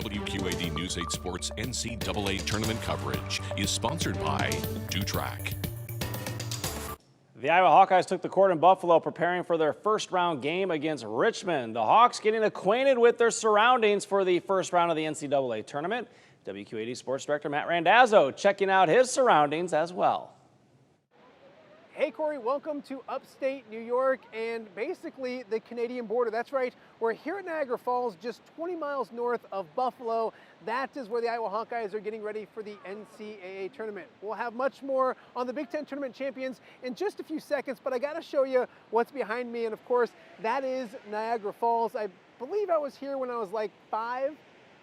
WQAD News 8 Sports NCAA tournament coverage is sponsored by DuTrack. The Iowa Hawkeyes took the court in Buffalo preparing for their first round game against Richmond. The Hawks getting acquainted with their surroundings for the first round of the NCAA tournament. WQAD Sports Director Matt Randazzo checking out his surroundings as well. Hey Corey, welcome to upstate New York and basically the Canadian border. That's right, we're here at Niagara Falls, just 20 miles north of Buffalo. That is where the Iowa Hawkeyes are getting ready for the NCAA tournament. We'll have much more on the Big Ten tournament champions in just a few seconds, but I gotta show you what's behind me, and of course, that is Niagara Falls. I believe I was here when I was like 5,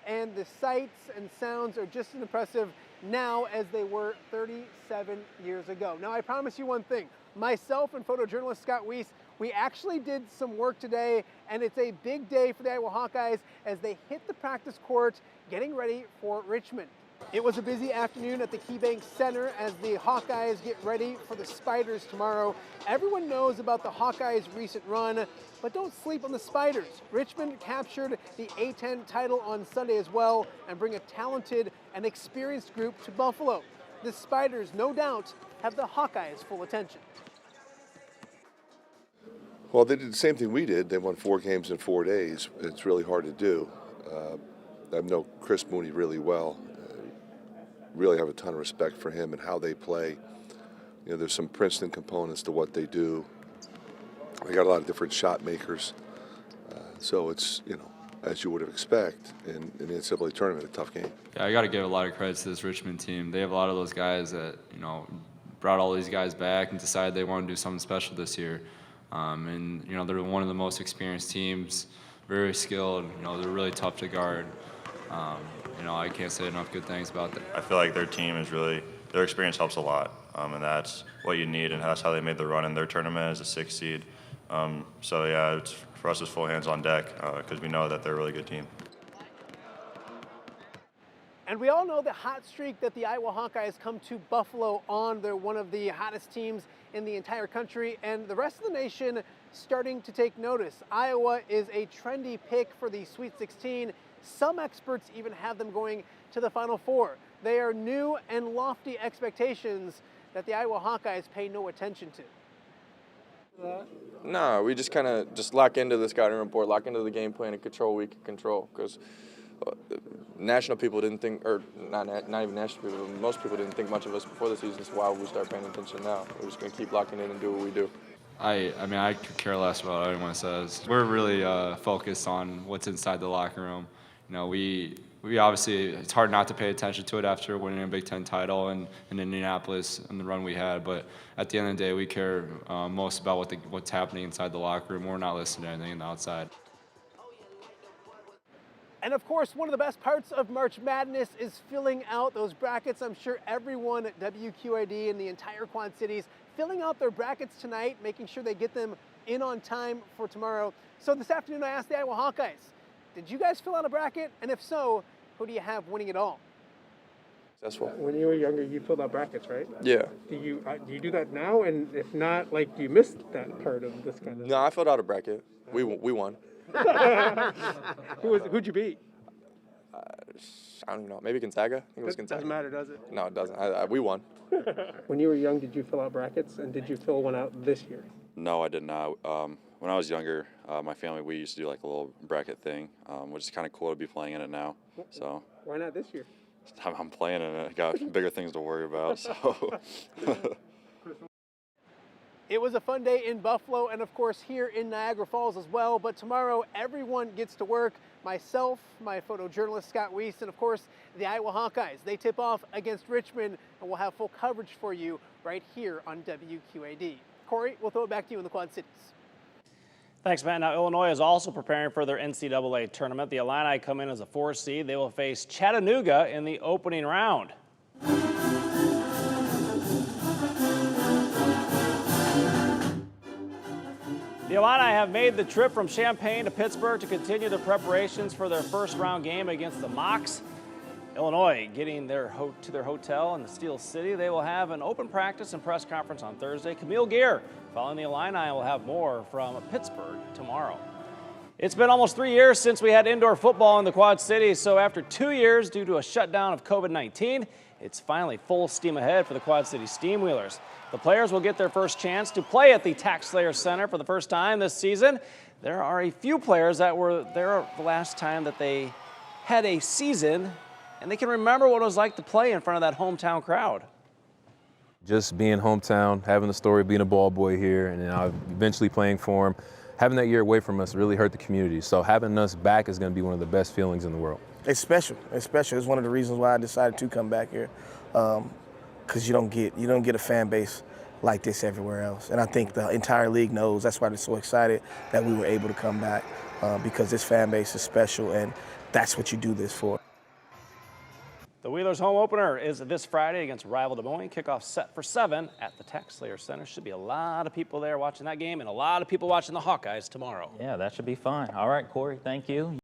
and the sights and sounds are just as impressive now as they were 37 years ago. Now, I promise you one thing. Myself and photojournalist Scott Weiss, we actually did some work today, and it's a big day for the Iowa Hawkeyes as they hit the practice court getting ready for Richmond. It was a busy afternoon at the KeyBank Center as the Hawkeyes get ready for the Spiders tomorrow. Everyone knows about the Hawkeyes' recent run, but don't sleep on the Spiders. Richmond captured the A10 title on Sunday as well and bring a talented and experienced group to Buffalo. The Spiders, no doubt, have the Hawkeyes' full attention. Well, they did the same thing we did. They won 4 games in 4 days. It's really hard to do. I know Chris Mooney really well. Really have a ton of respect for him and how they play. You know, there's some Princeton components to what they do. They got a lot of different shot makers. So it's, you know, as you would expect in the NCAA tournament, a tough game. Yeah, I got to give a lot of credit to this Richmond team. They have a lot of those guys that, you know, brought all these guys back and decided they want to do something special this year. And, you know, they're one of the most experienced teams, very skilled. You know, they're really tough to guard. You know, I can't say enough good things about them. I feel like their team is really, their experience helps a lot, and that's what you need, and that's how they made the run in their tournament as a 6th seed. So yeah, for us, it's full hands on deck because we know that they're a really good team. And we all know the hot streak that the Iowa Hawkeyes come to Buffalo on. They're one of the hottest teams in the entire country, and the rest of the nation starting to take notice. Iowa is a trendy pick for the Sweet 16. Some experts even have them going to the Final Four. They are new and lofty expectations that the Iowa Hawkeyes pay no attention to. No, we just kind of lock into the scouting report, lock into the game plan and control what we can control. Because national people didn't think, or not even national people, most people didn't think much of us before the season. So why would we start paying attention now? We're just going to keep locking in and do what we do. I mean, I could care less about what anyone says. We're really focused on what's inside the locker room. You know, we obviously, it's hard not to pay attention to it after winning a Big Ten title in Indianapolis and the run we had. But at the end of the day, we care most about what's happening inside the locker room. We're not listening to anything on the outside. And of course, one of the best parts of March Madness is filling out those brackets. I'm sure everyone at WQAD and the entire Quad Cities filling out their brackets tonight, making sure they get them in on time for tomorrow. So this afternoon, I asked the Iowa Hawkeyes, did you guys fill out a bracket? And if so, who do you have winning it all? Successful. When you were younger, you filled out brackets, right? Yeah. Do you do that now? And if not, like, do you miss that part of this kind of? No, I filled out a bracket. We won. Who'd you beat? I don't even know. Maybe Gonzaga. I think it was Gonzaga. Doesn't matter, does it? No, it doesn't. We won. When you were young, did you fill out brackets? And did you fill one out this year? No, I did not. When I was younger, my family, we used to do like a little bracket thing, which is kind of cool to be playing in it now. So why not this year? I'm playing in it. I got bigger things to worry about. So. It was a fun day in Buffalo and, of course, here in Niagara Falls as well. But tomorrow, everyone gets to work. Myself, my photojournalist Scott Weiss, and, of course, the Iowa Hawkeyes. They tip off against Richmond, and we'll have full coverage for you right here on WQAD. Corey, we'll throw it back to you in the Quad Cities. Thanks, Matt. Now, Illinois is also preparing for their NCAA tournament. The Illini come in as a 4 seed. They will face Chattanooga in the opening round. The Illini have made the trip from Champaign to Pittsburgh to continue their preparations for their first round game against the Mocs. Illinois getting to their hotel in the Steel City. They will have an open practice and press conference on Thursday. Camille Gear, following the Illini, will have more from Pittsburgh tomorrow. It's been almost 3 years since we had indoor football in the Quad Cities, so after 2 years due to a shutdown of COVID-19, it's finally full steam ahead for the Quad City Steamwheelers. The players will get their first chance to play at the TaxSlayer Center for the first time this season. There are a few players that were there the last time that they had a season, and they can remember what it was like to play in front of that hometown crowd. Just being hometown, having the story of being a ball boy here, and then eventually playing for him. Having that year away from us really hurt the community. So having us back is going to be one of the best feelings in the world. It's special. It's special. It's one of the reasons why I decided to come back here, because you don't get a fan base like this everywhere else. And I think the entire league knows. That's why they're so excited that we were able to come back, because this fan base is special, and that's what you do this for. The Wheelers' home opener is this Friday against rival Des Moines. Kickoff set for 7 at the TaxSlayer Center. Should be a lot of people there watching that game, and a lot of people watching the Hawkeyes tomorrow. Yeah, that should be fun. All right, Corey, thank you.